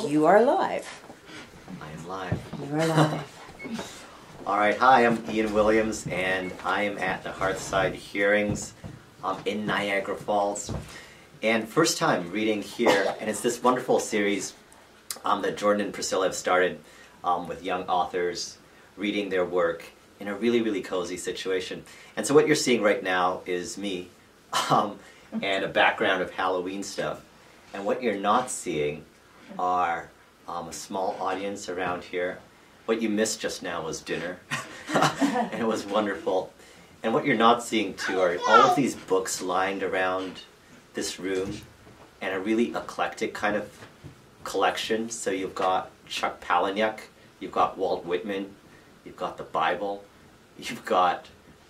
You are live. I am live. You are live. Alright, hi, I'm Ian Williams, and I am at the Hearthside hearings in Niagara Falls. And first time reading here, and it's this wonderful series that Jordan and Priscilla have started with young authors reading their work in a really, really cozy situation. And so what you're seeing right now is me and a background of Halloween stuff. And what you're not seeing are a small audience around here. What you missed just now was dinner, and it was wonderful. And what you're not seeing too are all of these books lined around this room, and a really eclectic kind of collection. So you've got Chuck Palahniuk, you've got Walt Whitman, you've got the Bible, you've got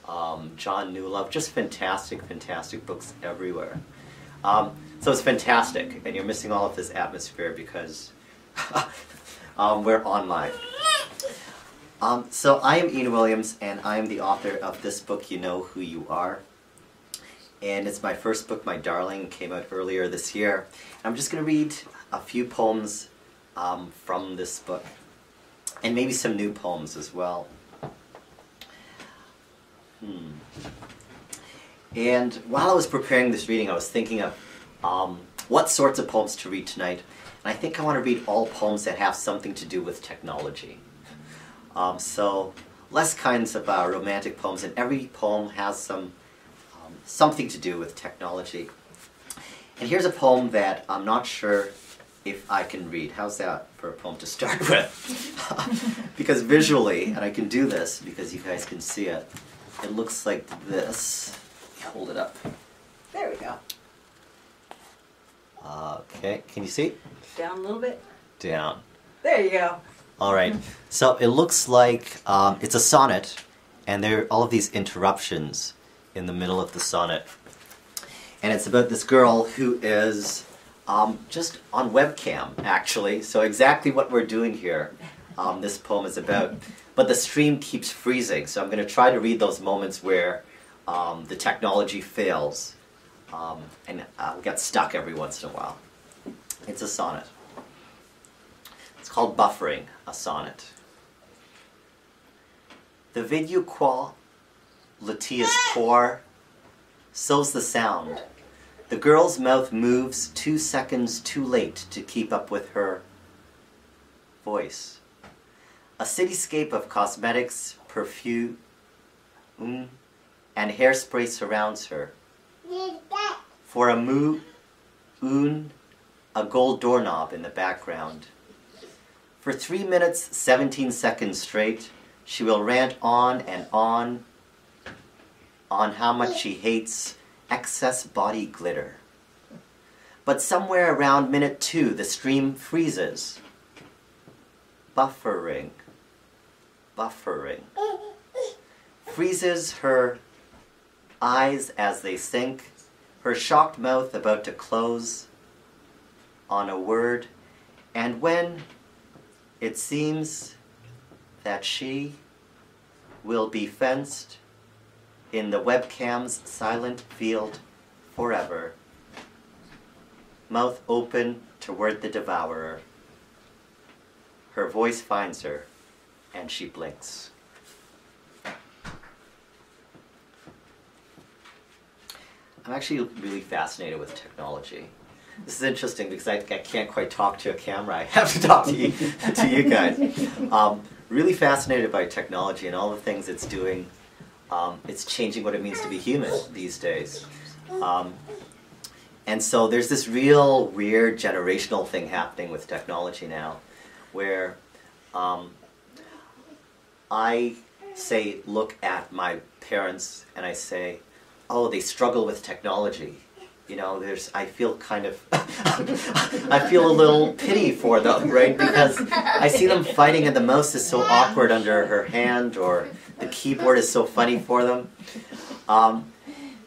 John Newlove, just fantastic, fantastic books everywhere. So it's fantastic, and you're missing all of this atmosphere because we're online. So I am Ian Williams, and I am the author of this book, You Know Who You Are. And it's my first book, My Darling, came out earlier this year. I'm just going to read a few poems from this book, and maybe some new poems as well. And while I was preparing this reading, I was thinking of what sorts of poems to read tonight. And I think I want to read all poems that have something to do with technology. So less kinds of romantic poems, and every poem has something to do with technology. And here's a poem that I'm not sure if I can read. How's that for a poem to start with? Because visually, and I can do this because you guys can see it, it looks like this. Hold it up. There we go. Okay, can you see? Down a little bit. Down. There you go. Alright, so it looks like it's a sonnet, and there are all of these interruptions in the middle of the sonnet. And it's about this girl who is just on webcam, actually. So exactly what we're doing here, this poem is about. But the stream keeps freezing, so I'm going to try to read those moments where the technology fails, and we get stuck every once in a while. It's a sonnet. It's called Buffering, a sonnet. The video quality is poor, so's the sound. The girl's mouth moves 2 seconds too late to keep up with her voice. A cityscape of cosmetics, perfume, and hairspray surrounds her. For a moon, a gold doorknob in the background. For 3 minutes, 17 seconds straight, she will rant on and on how much she hates excess body glitter. But somewhere around minute 2, the stream freezes. Buffering. Freezes her eyes as they sink, her shocked mouth about to close on a word, and when it seems that she will be fenced in the webcam's silent field forever, mouth open toward the devourer, her voice finds her, and she blinks. I'm actually really fascinated with technology. This is interesting because I can't quite talk to a camera. I have to talk to you guys. Really fascinated by technology and all the things it's doing. It's changing what it means to be human these days. And so there's this real weird generational thing happening with technology now, where I say, look at my parents and I say, oh, they struggle with technology. You know, I feel kind of, I feel a little pity for them, right? Because I see them fighting and the mouse is so awkward under her hand, or the keyboard is so funny for them.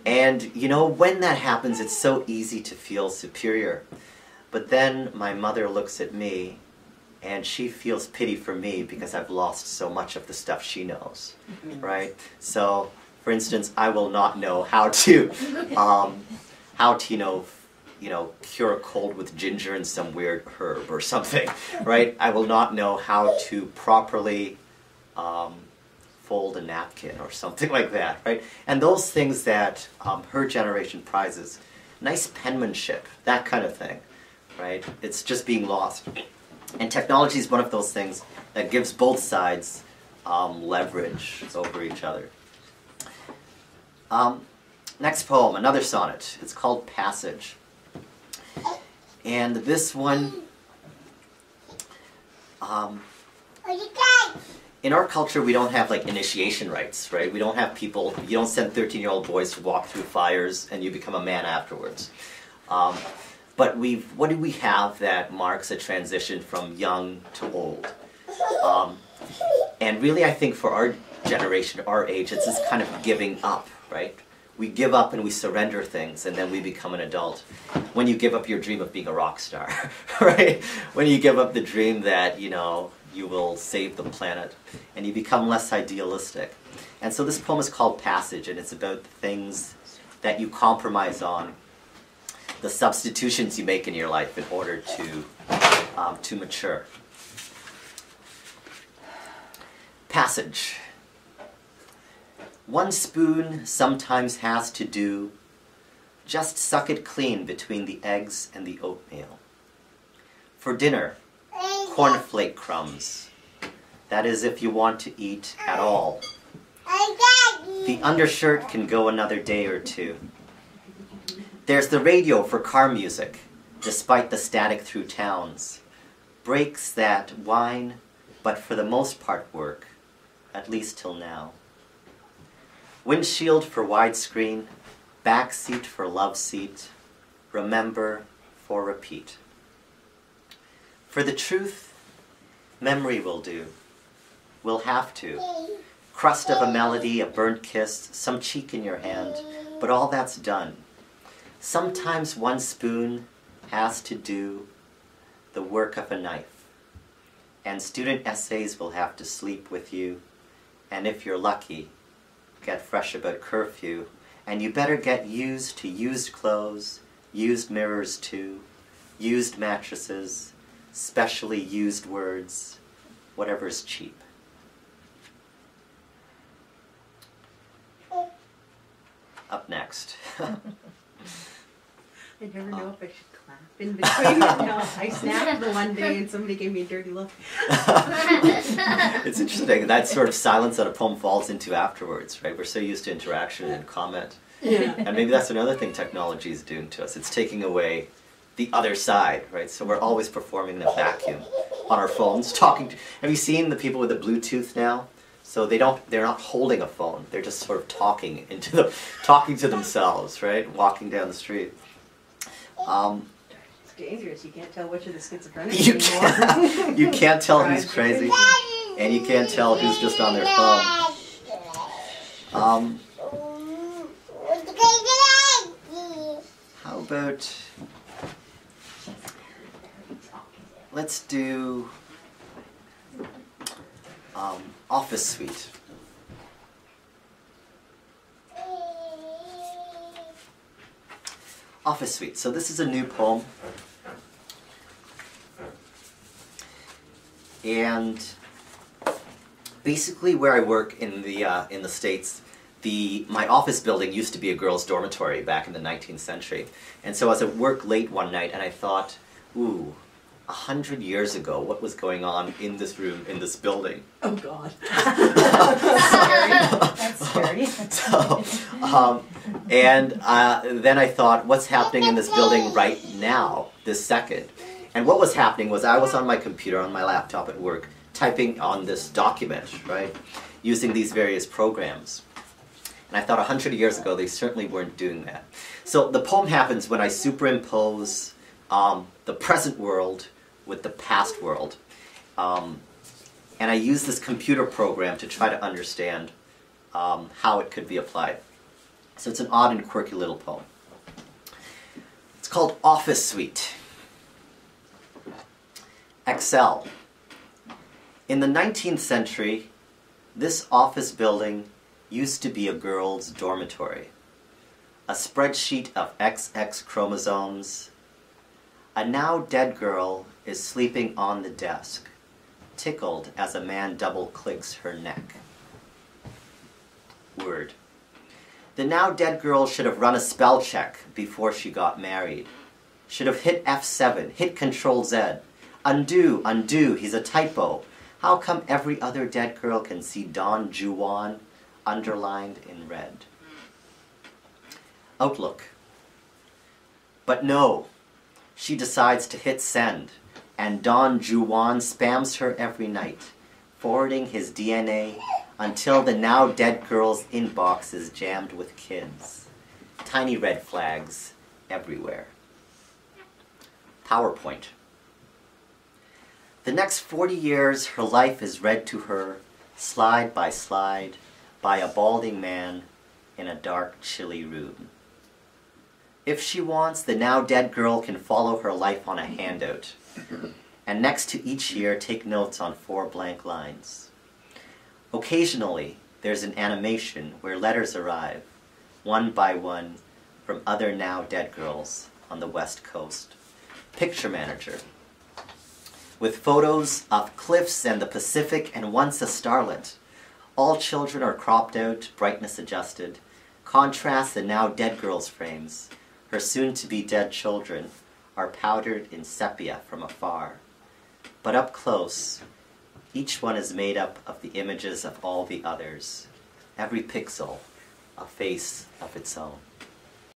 And, you know, when that happens, it's so easy to feel superior. But then my mother looks at me and she feels pity for me because I've lost so much of the stuff she knows, right? So, for instance, I will not know how to you know, you know, cure a cold with ginger and some weird herb or something, right? I will not know how to properly fold a napkin or something like that, right? And those things that her generation prizes, nice penmanship, that kind of thing, right? It's just being lost. And technology is one of those things that gives both sides leverage over each other. Next poem, another sonnet. It's called Passage. And this one, in our culture, we don't have like initiation rites, right? We don't have people, you don't send 13-year-old boys to walk through fires and you become a man afterwards. But what do we have that marks a transition from young to old? And really, I think for our generation, our age, it's this kind of giving up, right? We give up and we surrender things, and then we become an adult. When you give up your dream of being a rock star, right? When you give up the dream that, you know, you will save the planet, and you become less idealistic. And so this poem is called Passage, and it's about the things that you compromise on, the substitutions you make in your life in order to mature. Passage. One spoon sometimes has to do, just suck it clean between the eggs and the oatmeal. For dinner, cornflake crumbs. That is if you want to eat at all. The undershirt can go another day or two. There's the radio for car music, despite the static through towns. Brakes that whine, but for the most part work, at least till now. Windshield for widescreen, back seat for love seat, remember for repeat. For the truth, memory will do. We'll have to. Crust of a melody, a burnt kiss, some cheek in your hand, but all that's done. Sometimes one spoon has to do the work of a knife. And student essays will have to sleep with you. And if you're lucky, get fresh about curfew. And you better get used to used clothes, used mirrors too, used mattresses, specially used words, whatever's cheap. Up next. I never know if I should clap in between. No, I snapped the one day and somebody gave me a dirty look. It's interesting, that sort of silence that a poem falls into afterwards, right? We're so used to interaction and comment. Yeah. And maybe that's another thing technology is doing to us. It's taking away the other side, right? So we're always performing in a vacuum on our phones, talking to, have you seen the people with the Bluetooth now? So they're not holding a phone. They're just sort of talking to themselves, right? Walking down the street. It's dangerous. You can't tell which of the schizophrenics anymore. You can't tell who's crazy, and you can't tell who's just on their phone. How about, let's do Office Suite. Office Suite. So this is a new poem. And basically where I work in the States, my office building used to be a girls' dormitory back in the 19th century. And so I was at work late one night and I thought, ooh, 100 years ago, what was going on in this room, in this building? Oh, God. That's scary. Then I thought, what's happening in this building right now, this second? And what was happening was I was on my computer, on my laptop at work, typing on this document, right, using these various programs. And I thought 100 years ago, they certainly weren't doing that. So the poem happens when I superimpose the present world with the past world. And I use this computer program to try to understand how it could be applied. So it's an odd and quirky little poem. It's called Office Suite. Excel. In the 19th century, this office building used to be a girls' dormitory. a spreadsheet of XX chromosomes. A now dead girl is sleeping on the desk, tickled as a man double-clicks her neck. Word. The now dead girl should have run a spell check before she got married. Should have hit F7, hit Control Z. Undo, undo, he's a typo. How come every other dead girl can see Don Juan underlined in red? Outlook. But no, she decides to hit send, and Don Juan spams her every night, forwarding his DNA until the now dead girl's inbox is jammed with kids. Tiny red flags everywhere. PowerPoint. The next 40 years, her life is read to her, slide by slide, by a balding man in a dark, chilly room. If she wants, the now dead girl can follow her life on a handout, and next to each year take notes on 4 blank lines. Occasionally, there's an animation where letters arrive, one by one, from other now dead girls on the West Coast. Picture manager. With photos of cliffs and the Pacific and once a starlet. All children are cropped out, brightness adjusted. Contrast the now dead girl's frames. Her soon-to-be dead children are powdered in sepia from afar. But up close, each one is made up of the images of all the others. Every pixel, a face of its own.